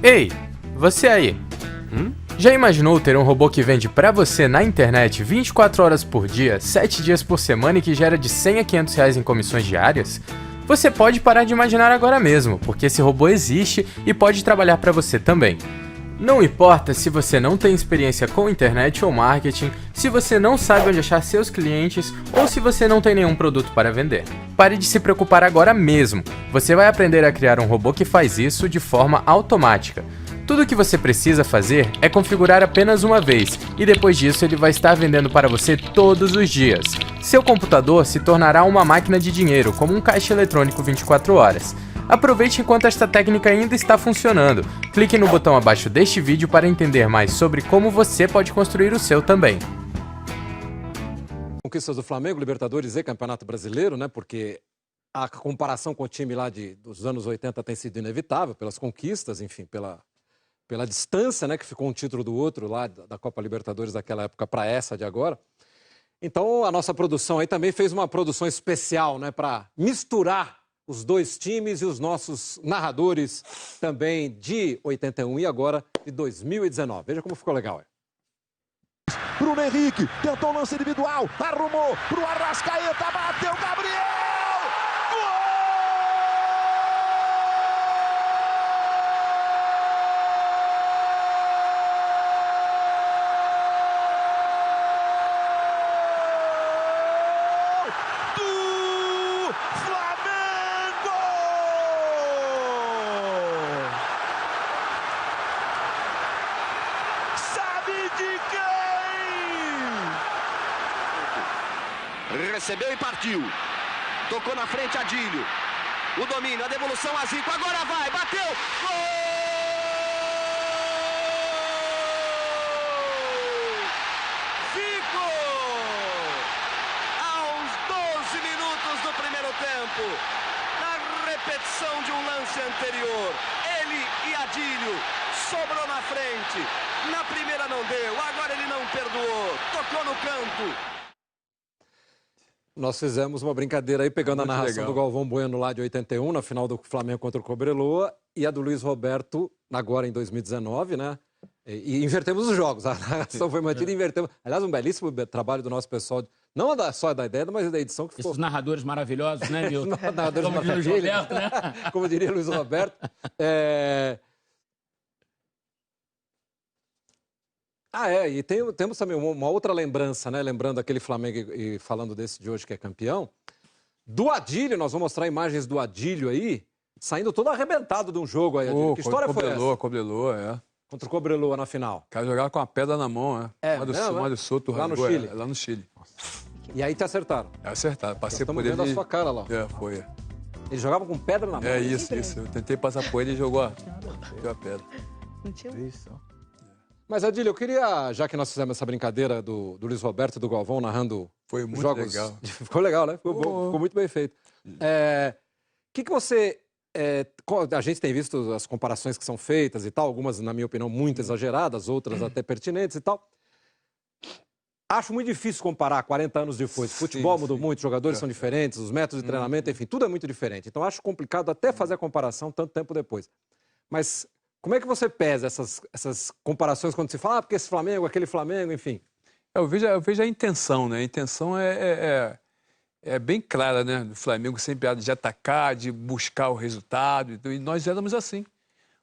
Ei, você aí, já imaginou ter um robô que vende pra você na internet 24 horas por dia, 7 dias por semana e que gera de 100 a 500 reais em comissões diárias? Você pode parar de imaginar agora mesmo, porque esse robô existe e pode trabalhar pra você também. Não importa se você não tem experiência com internet ou marketing, se você não sabe onde achar seus clientes ou se você não tem nenhum produto para vender. Pare de se preocupar agora mesmo. Você vai aprender a criar um robô que faz isso de forma automática. Tudo o que você precisa fazer é configurar apenas uma vez e depois disso ele vai estar vendendo para você todos os dias. Seu computador se tornará uma máquina de dinheiro, como um caixa eletrônico 24 horas. Aproveite enquanto esta técnica ainda está funcionando. Clique no botão abaixo deste vídeo para entender mais sobre como você pode construir o seu também. Conquistas do Flamengo, Libertadores e Campeonato Brasileiro, né? Porque a comparação com o time lá dos anos 80 tem sido inevitável, pelas conquistas, enfim, pela distância, né? Que ficou um título do outro lá da Copa Libertadores daquela época para essa de agora. Então a nossa produção aí também fez uma produção especial, né? Para misturar os dois times e os nossos narradores também de 81 e agora de 2019. Veja como ficou legal. Bruno Henrique tentou o lance individual, arrumou pro Arrascaeta, bateu Gabriel! Recebeu e partiu. Tocou na frente Adílio. O domínio, a devolução a Zico. Agora vai, bateu. Gol! Zico! Aos 12 minutos do primeiro tempo. Na repetição de um lance anterior. Ele e Adílio sobrou na frente. Na primeira não deu, agora ele não perdoou. Tocou no canto. Nós fizemos uma brincadeira aí, pegando a narração do Galvão Bueno lá de 81, na final do Flamengo contra o Cobreloa, e a do Luiz Roberto, agora em 2019, né? E invertemos os jogos, a narração foi mantida e invertemos. Aliás, um belíssimo trabalho do nosso pessoal, não só da ideia, mas da edição que ficou... Esses narradores maravilhosos, né, Milton? Narradores maravilhosos, né? Como diria Luiz Roberto. E temos também uma outra lembrança, né? Lembrando aquele Flamengo e falando desse de hoje que é campeão. Do Adílio, nós vamos mostrar imagens do Adílio aí, saindo todo arrebentado de um jogo aí. Que história foi essa? Cobreloa, é. Contra o Cobreloa na final. O cara jogava com a pedra na mão, né? Mário Soto, lá no Chile. Lá no Chile. E aí te acertaram? Acertaram. Passei por ele. Estamos vendo a sua cara lá. Foi. Ele jogava com pedra na mão. É isso. Eu tentei passar por ele e jogou a pedra. Não tinha isso. Mas, Adílio, eu queria, já que nós fizemos essa brincadeira do Luiz Roberto e do Galvão narrando foi muito jogos... legal. Ficou legal, né? Ficou muito bem feito. Que você... a gente tem visto as comparações que são feitas e tal, algumas, na minha opinião, muito exageradas, outras até pertinentes e tal. Acho muito difícil comparar 40 anos depois. O futebol mudou muito, os jogadores são diferentes, os métodos de treinamento, enfim, tudo é muito diferente. Então, acho complicado até fazer a comparação tanto tempo depois. Mas... como é que você pesa essas comparações quando se fala, porque esse Flamengo, aquele Flamengo, enfim? Eu vejo a intenção, né? A intenção é bem clara, né? O Flamengo sempre de atacar, de buscar o resultado, e nós éramos assim.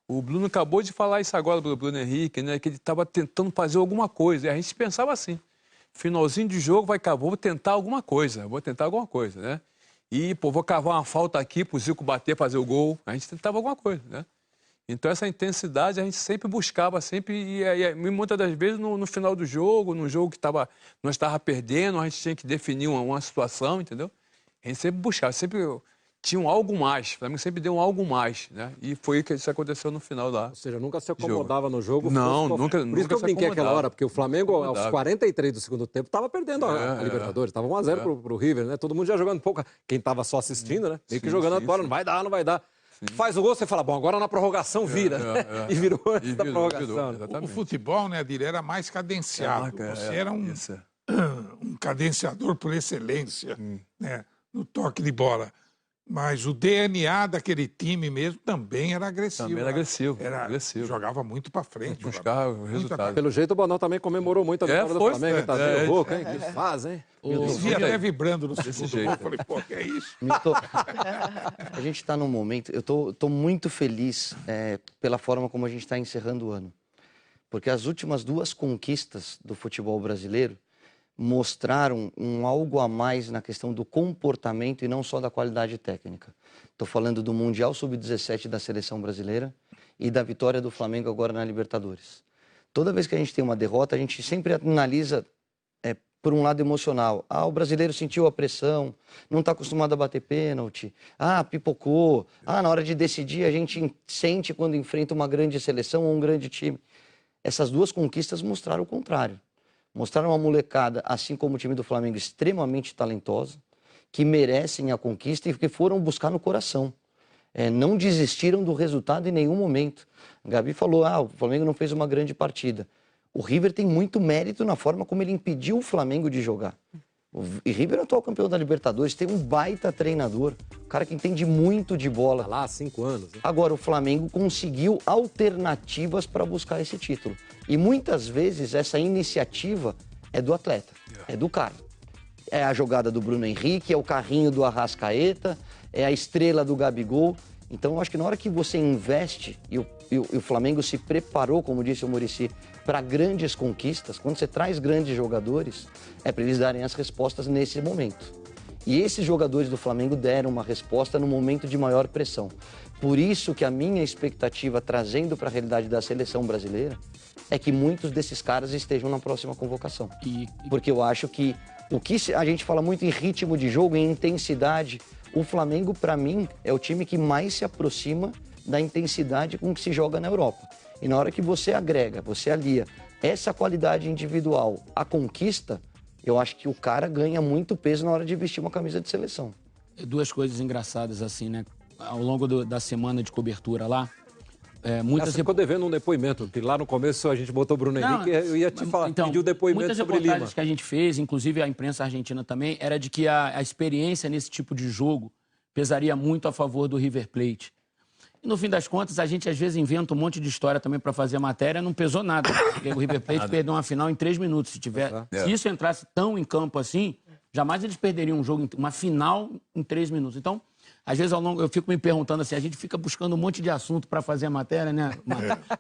O Bruno acabou de falar isso agora do Bruno Henrique, né? Que ele estava tentando fazer alguma coisa, e a gente pensava assim, finalzinho de jogo, vou tentar alguma coisa, né? E, vou cavar uma falta aqui pro Zico bater, fazer o gol, a gente tentava alguma coisa, né? Então, essa intensidade a gente sempre buscava, e muitas das vezes no final do jogo, num jogo que nós estávamos perdendo, a gente tinha que definir uma situação, entendeu? A gente sempre buscava, sempre tinha um algo mais, o Flamengo sempre deu um algo mais, né? E foi que isso aconteceu no final lá. Ou seja, nunca se acomodava no jogo. Não, nunca. Por isso que eu brinquei aquela hora, porque o Flamengo, aos 43 do segundo tempo, estava perdendo a Libertadores, estava 1-0 pro River, né? Todo mundo já jogando pouco, quem estava só assistindo, né? Meio que jogando agora, não vai dar. Sim. Faz o gol, você fala, bom, agora na prorrogação vira. E virou antes da prorrogação. O futebol, né, Adílio, era mais cadenciado. Você era um cadenciador por excelência, né, no toque de bola. Mas o DNA daquele time mesmo também era agressivo. Também era agressivo, Era agressivo. Jogava muito pra frente. Buscar o resultado. Pelo jeito, o Bonão também comemorou muito a vitória do foi, Flamengo. Tá é, meio rouco, hein? Que faz, hein? Eu vi até vibrando no segundo jeito. gol. Falei, pô, que é isso? A gente está num momento... Eu tô muito feliz pela forma como a gente está encerrando o ano. Porque as últimas 2 conquistas do futebol brasileiro mostraram algo a mais na questão do comportamento e não só da qualidade técnica. Estou falando do Mundial Sub-17 da Seleção Brasileira e da vitória do Flamengo agora na Libertadores. Toda vez que a gente tem uma derrota, a gente sempre analisa por um lado emocional. O brasileiro sentiu a pressão, não está acostumado a bater pênalti, pipocou, na hora de decidir a gente sente quando enfrenta uma grande seleção ou um grande time. Essas 2 conquistas mostraram o contrário. Mostraram uma molecada, assim como o time do Flamengo, extremamente talentosa, que merecem a conquista e que foram buscar no coração. Não desistiram do resultado em nenhum momento. A Gabi falou, o Flamengo não fez uma grande partida. O River tem muito mérito na forma como ele impediu o Flamengo de jogar. O River é o atual campeão da Libertadores, tem um baita treinador, um cara que entende muito de bola. Tá lá há 5 anos. Hein? Agora, o Flamengo conseguiu alternativas para buscar esse título. E muitas vezes essa iniciativa é do atleta, é do cara. É a jogada do Bruno Henrique, é o carrinho do Arrascaeta, é a estrela do Gabigol. Então, eu acho que na hora que você investe, e o Flamengo se preparou, como disse o Muricy, para grandes conquistas, quando você traz grandes jogadores, é para eles darem as respostas nesse momento. E esses jogadores do Flamengo deram uma resposta no momento de maior pressão. Por isso que a minha expectativa, trazendo para a realidade da seleção brasileira, é que muitos desses caras estejam na próxima convocação. Porque eu acho que o que a gente fala muito em ritmo de jogo, em intensidade, o Flamengo, para mim, é o time que mais se aproxima da intensidade com que se joga na Europa. E na hora que você agrega, você alia essa qualidade individual à conquista, eu acho que o cara ganha muito peso na hora de vestir uma camisa de seleção. 2 coisas engraçadas assim, né? Ao longo da semana de cobertura lá, Você ficou devendo um depoimento, que lá no começo a gente botou o Bruno Henrique, eu ia te falar, pedir o depoimento sobre Lima. Muitas reportagens que a gente fez, inclusive a imprensa argentina também, era de que a experiência nesse tipo de jogo pesaria muito a favor do River Plate. E no fim das contas, a gente às vezes inventa um monte de história também para fazer matéria, não pesou nada. Porque o River Plate perdeu uma final em 3 minutos. Se isso entrasse tão em campo assim, jamais eles perderiam uma final em 3 minutos. Então, às vezes eu fico me perguntando assim, a gente fica buscando um monte de assunto para fazer a matéria, né?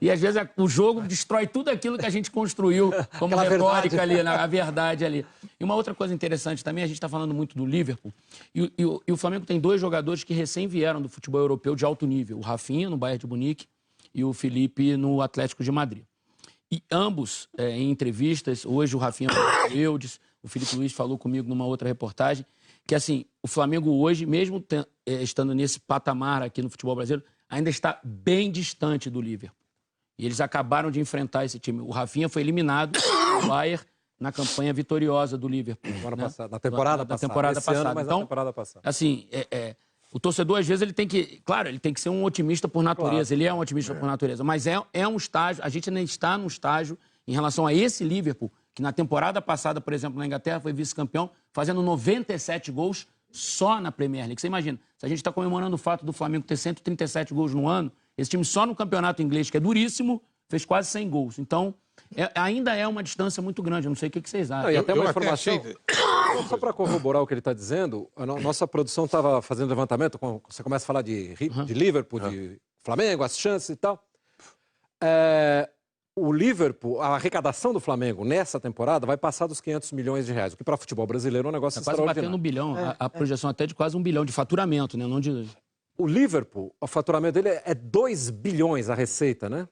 E às vezes o jogo destrói tudo aquilo que a gente construiu como retórica ali, a verdade ali. E uma outra coisa interessante também, a gente está falando muito do Liverpool, e o Flamengo tem 2 jogadores que recém vieram do futebol europeu de alto nível, o Rafinha no Bayern de Munique e o Felipe no Atlético de Madrid. E ambos, em entrevistas, hoje o Rafinha falou com o Eudes, o Felipe Luiz falou comigo numa outra reportagem, que assim, o Flamengo hoje, mesmo estando nesse patamar aqui no futebol brasileiro, ainda está bem distante do Liverpool. E eles acabaram de enfrentar esse time. O Rafinha foi eliminado do Bayern na campanha vitoriosa do Liverpool. Na temporada passada. Então, assim, o torcedor, às vezes, ele tem que... Claro, ele tem que ser um otimista por natureza. Claro. Ele é um otimista por natureza. Mas é um estágio... A gente ainda está num estágio em relação a esse Liverpool, que na temporada passada, por exemplo, na Inglaterra, foi vice-campeão, fazendo 97 gols só na Premier League. Você imagina, se a gente está comemorando o fato do Flamengo ter 137 gols no ano, esse time só no campeonato inglês, que é duríssimo, fez quase 100 gols. Então, ainda é uma distância muito grande. Eu não sei o que vocês acham. Não, e até uma informação, só para corroborar o que ele está dizendo, a nossa produção estava fazendo levantamento, você começa a falar de Liverpool, de Flamengo, as chances e tal. O Liverpool, a arrecadação do Flamengo nessa temporada vai passar dos 500 milhões de reais, o que para futebol brasileiro é um negócio extraordinário. Quase batendo 1 bilhão, a projeção até de quase 1 bilhão de faturamento, né? Não de... O Liverpool, o faturamento dele é 2 bilhões a receita, né?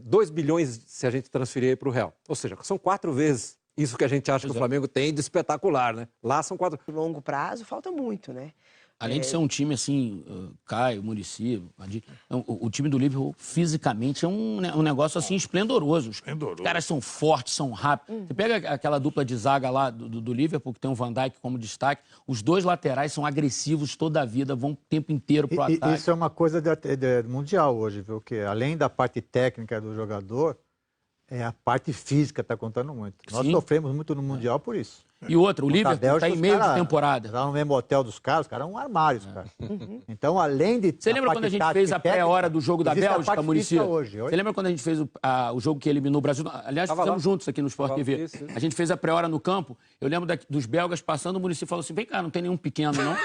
2 bilhões se a gente transferir para o real. Ou seja, são 4 vezes isso que a gente acha que o Flamengo tem de espetacular, né? Lá são 4... longo prazo falta muito, né? Além de ser um time assim, Caio, Muricy, o time do Liverpool fisicamente é um negócio assim esplendoroso. Os caras são fortes, são rápidos. Você pega aquela dupla de zaga lá do Liverpool, que tem o Van Dijk como destaque, os 2 laterais são agressivos toda a vida, vão o tempo inteiro pro ataque. Isso é uma coisa mundial hoje, viu? Que além da parte técnica do jogador, a parte física está contando muito. Nós sofremos muito no Mundial por isso. E outra, o Liverpool está em meio de temporada. Lá no mesmo hotel dos caras, os caras são armários, cara. Então, além de... Você lembra quando a gente fez a pré-hora do jogo da Bélgica, Muricy? Você lembra quando a gente fez o jogo que eliminou o Brasil? Aliás, fizemos juntos aqui no Sport TV. Isso. A gente fez a pré-hora no campo. Eu lembro dos belgas passando, o Muricy falou assim, vem cá, não tem nenhum pequeno, não?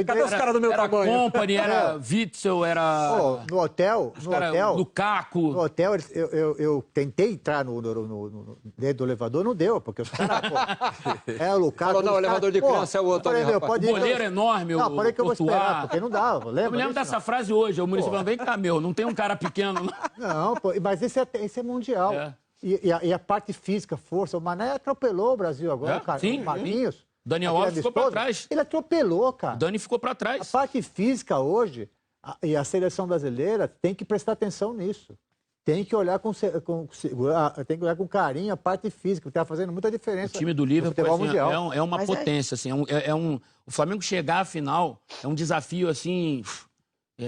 Cadê os caras do meu tamanho? Era Company, era Witzel, era... No hotel... Lukaku. No hotel, eu tentei entrar dentro do elevador, não deu, porque os caras... o Lukaku... Falou, não, o elevador de criança é o outro. O goleiro enorme, não, falei que eu vou esperar, porque não dava. Eu me lembro dessa frase hoje, o Muricy falando, vem cá, não tem um cara pequeno, não. Não, pô, mas esse é mundial. E a parte física, força, o Mané atropelou o Brasil agora, cara. Sim, o Marquinhos. Daniel Alves ficou pra trás. Ele atropelou, cara. O Dani ficou pra trás. A parte física hoje, e a seleção brasileira tem que prestar atenção nisso. Tem que olhar tem que olhar com carinho a parte física, que está fazendo muita diferença. O time do Liverpool mundial. É uma potência, assim, o Flamengo chegar à final é um desafio assim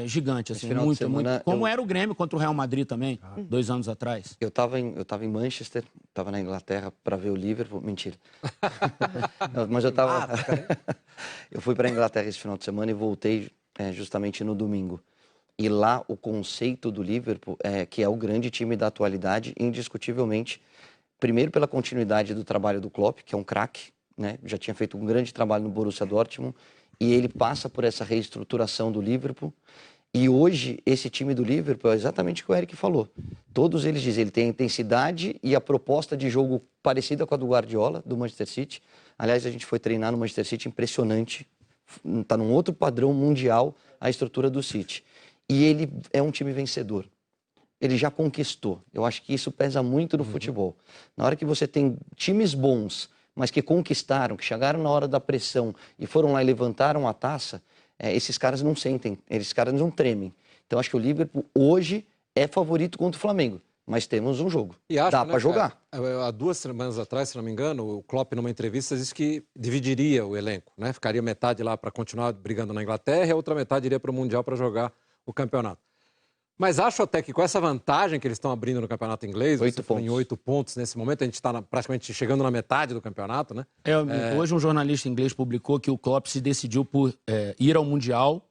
gigante, assim, muito. Como era o Grêmio contra o Real Madrid também, 2 anos atrás. Eu tava em Manchester, estava na Inglaterra para ver o Liverpool, mentira. Mas eu tava eu fui para a Inglaterra esse final de semana e voltei justamente no domingo. E lá o conceito do Liverpool que é o grande time da atualidade, indiscutivelmente, primeiro pela continuidade do trabalho do Klopp, que é um craque, né? Já tinha feito um grande trabalho no Borussia Dortmund, e ele passa por essa reestruturação do Liverpool. E hoje, esse time do Liverpool é exatamente o que o Eric falou. Todos eles dizem, ele tem a intensidade e a proposta de jogo parecida com a do Guardiola, do Manchester City. Aliás, a gente foi treinar no Manchester City, impressionante. Está num outro padrão mundial a estrutura do City. E ele é um time vencedor. Ele já conquistou. Eu acho que isso pesa muito no futebol. Na hora que você tem times bons, mas que conquistaram, que chegaram na hora da pressão e foram lá e levantaram a taça, esses caras não sentem, esses caras não tremem. Então, acho que o Liverpool hoje é favorito contra o Flamengo. Mas temos um jogo. Dá para jogar. Há 2 semanas atrás, se não me engano, o Klopp, numa entrevista, disse que dividiria o elenco, né? Ficaria metade lá para continuar brigando na Inglaterra e a outra metade iria para o Mundial para jogar o campeonato. Mas acho até que com essa vantagem que eles estão abrindo no campeonato inglês, 8 pontos. Em 8 pontos nesse momento, a gente está praticamente chegando na metade do campeonato, né? Hoje um jornalista inglês publicou que o Klopp se decidiu por ir ao Mundial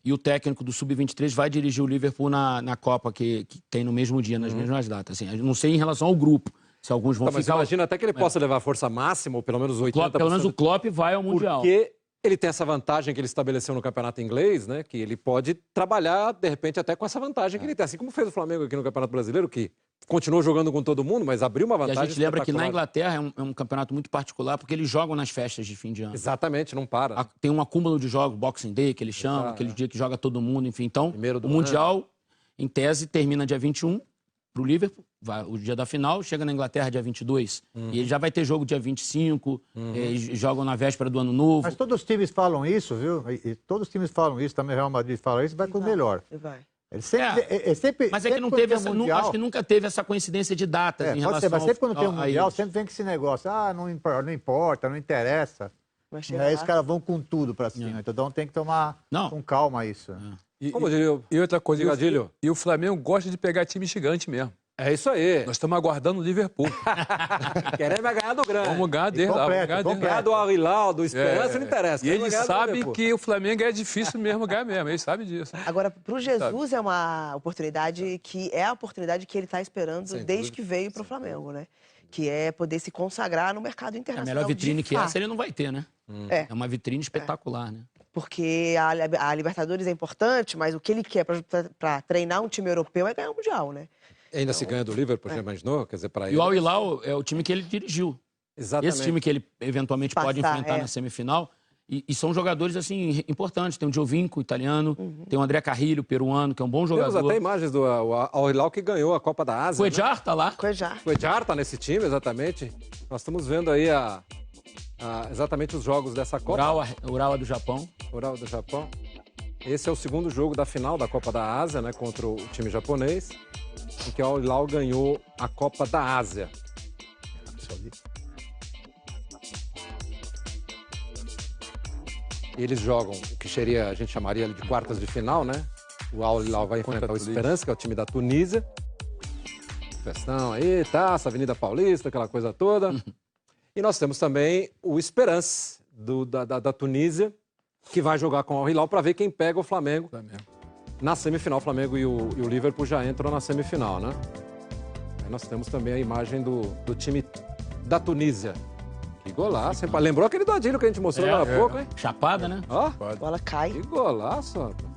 e o técnico do Sub-23 vai dirigir o Liverpool na Copa que tem no mesmo dia, nas mesmas datas. Assim, não sei em relação ao grupo, se alguns vão mas ficar... imagina até que ele possa levar força máxima, ou pelo menos 80%. Pelo menos o Klopp vai ao Mundial. Porque ele tem essa vantagem que ele estabeleceu no campeonato inglês, né? Que ele pode trabalhar, de repente, até com essa vantagem que ele tem. Assim como fez o Flamengo aqui no Campeonato Brasileiro, que continuou jogando com todo mundo, mas abriu uma vantagem. E a gente lembra que na Inglaterra é um campeonato muito particular, porque eles jogam nas festas de fim de ano. Exatamente, não para. Tem um acúmulo de jogos, Boxing Day, que eles chamam, aquele dia que joga todo mundo, enfim. Então, o Mundial, em tese, termina dia 21 para o Liverpool, o dia da final, chega na Inglaterra dia 22. E ele já vai ter jogo dia 25, jogam na véspera do Ano Novo. Mas todos os times falam isso, viu? E todos os times falam isso, também o Real Madrid fala isso, vai com o melhor. Ele sempre, mas é que não teve essa, mundial, acho que nunca teve essa coincidência de datas em relação mas sempre quando tem um Mundial, sempre vem com esse negócio, não importa, não interessa. E aí os caras vão com tudo pra cima, então tem que tomar com calma isso. Como diria e outra coisa, Gadilho. E o Flamengo gosta de pegar time gigante mesmo. É isso aí. Nós estamos aguardando o Liverpool. Queremos ganhar do grande. Vamos ganhar dele lá. Vamos ganhar do Al Hilal, do Esperança, não interessa. E ele sabe que o Flamengo é difícil mesmo ganhar mesmo. Ele sabe disso. Agora, para o Jesus é uma oportunidade que é a oportunidade que ele está esperando desde que veio para o Flamengo, né? Que é poder se consagrar no mercado internacional. A melhor vitrine que essa ele não vai ter, né? É uma vitrine espetacular, né? Porque a Libertadores é importante, mas o que ele quer para treinar um time europeu é ganhar o Mundial, né? Ainda se ganha do Liverpool, já imaginou? Quer dizer, para ele. E o Al Hilal é o time que ele dirigiu. Exatamente. Esse time que ele eventualmente pode enfrentar na semifinal. E são jogadores, assim, importantes. Tem o Giovinco, italiano. Tem o André Carrilho, peruano, que é um bom jogador. Temos até imagens do Al Hilal que ganhou a Copa da Ásia. O Edjar tá lá. O Edjar tá nesse time, exatamente. Nós estamos vendo aí exatamente os jogos dessa Copa. Urawa do Japão. Urawa do Japão. Esse é o segundo jogo da final da Copa da Ásia, né? Contra o time japonês. Em que o Al Hilal ganhou a Copa da Ásia. Eles jogam o que seria, a gente chamaria de quartas de final, né? O Al Hilal vai enfrentar o Esperança, que é o time da Tunísia. Festão aí, taça, Avenida Paulista, aquela coisa toda. E nós temos também o Esperance, da Tunísia, que vai jogar com o Al Hilal para ver quem pega o Flamengo. Na semifinal, o Flamengo e o Liverpool já entram na semifinal, né? Aí nós temos também a imagem do time da Tunísia. Que golaço, hein? Lembrou aquele do Adílio que a gente mostrou agora há pouco, hein? Chapada, né? Ó, A bola cai. que golaço, rapaz.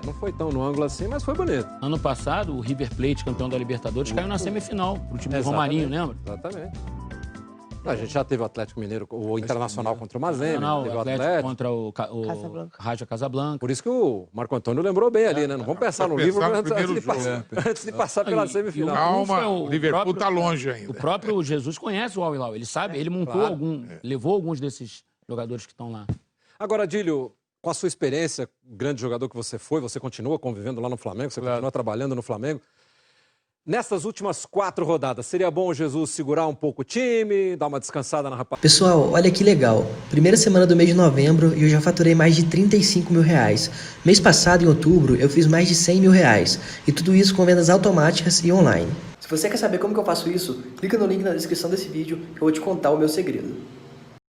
Não foi tão no ângulo assim, mas foi bonito. Ano passado, o River Plate, campeão da Libertadores, caiu na semifinal pro time do Romarinho, lembra? Exatamente. A gente já teve o Atlético Mineiro, o Internacional contra o Mazembe, teve O Atlético contra o Raja Casablanca. Por isso que o Marco Antônio lembrou bem ali, né? Não vamos pensar no livro antes de passar pela semifinal. Calma, o Liverpool tá longe ainda. O próprio Jesus conhece o Al Hilal, ele sabe, ele montou levou alguns desses jogadores que estão lá. Agora, Adílio, com a sua experiência, grande jogador que você foi, você continua convivendo lá no Flamengo, você continua trabalhando no Flamengo. Nessas últimas 4 rodadas, seria bom o Jesus segurar um pouco o time, dar uma descansada na rapaziada? Pessoal, olha que legal. Primeira semana do mês de novembro e eu já faturei mais de 35 mil reais. Mês passado, em outubro, eu fiz mais de 100 mil reais. E tudo isso com vendas automáticas e online. Se você quer saber como que eu faço isso, clica no link na descrição desse vídeo que eu vou te contar o meu segredo.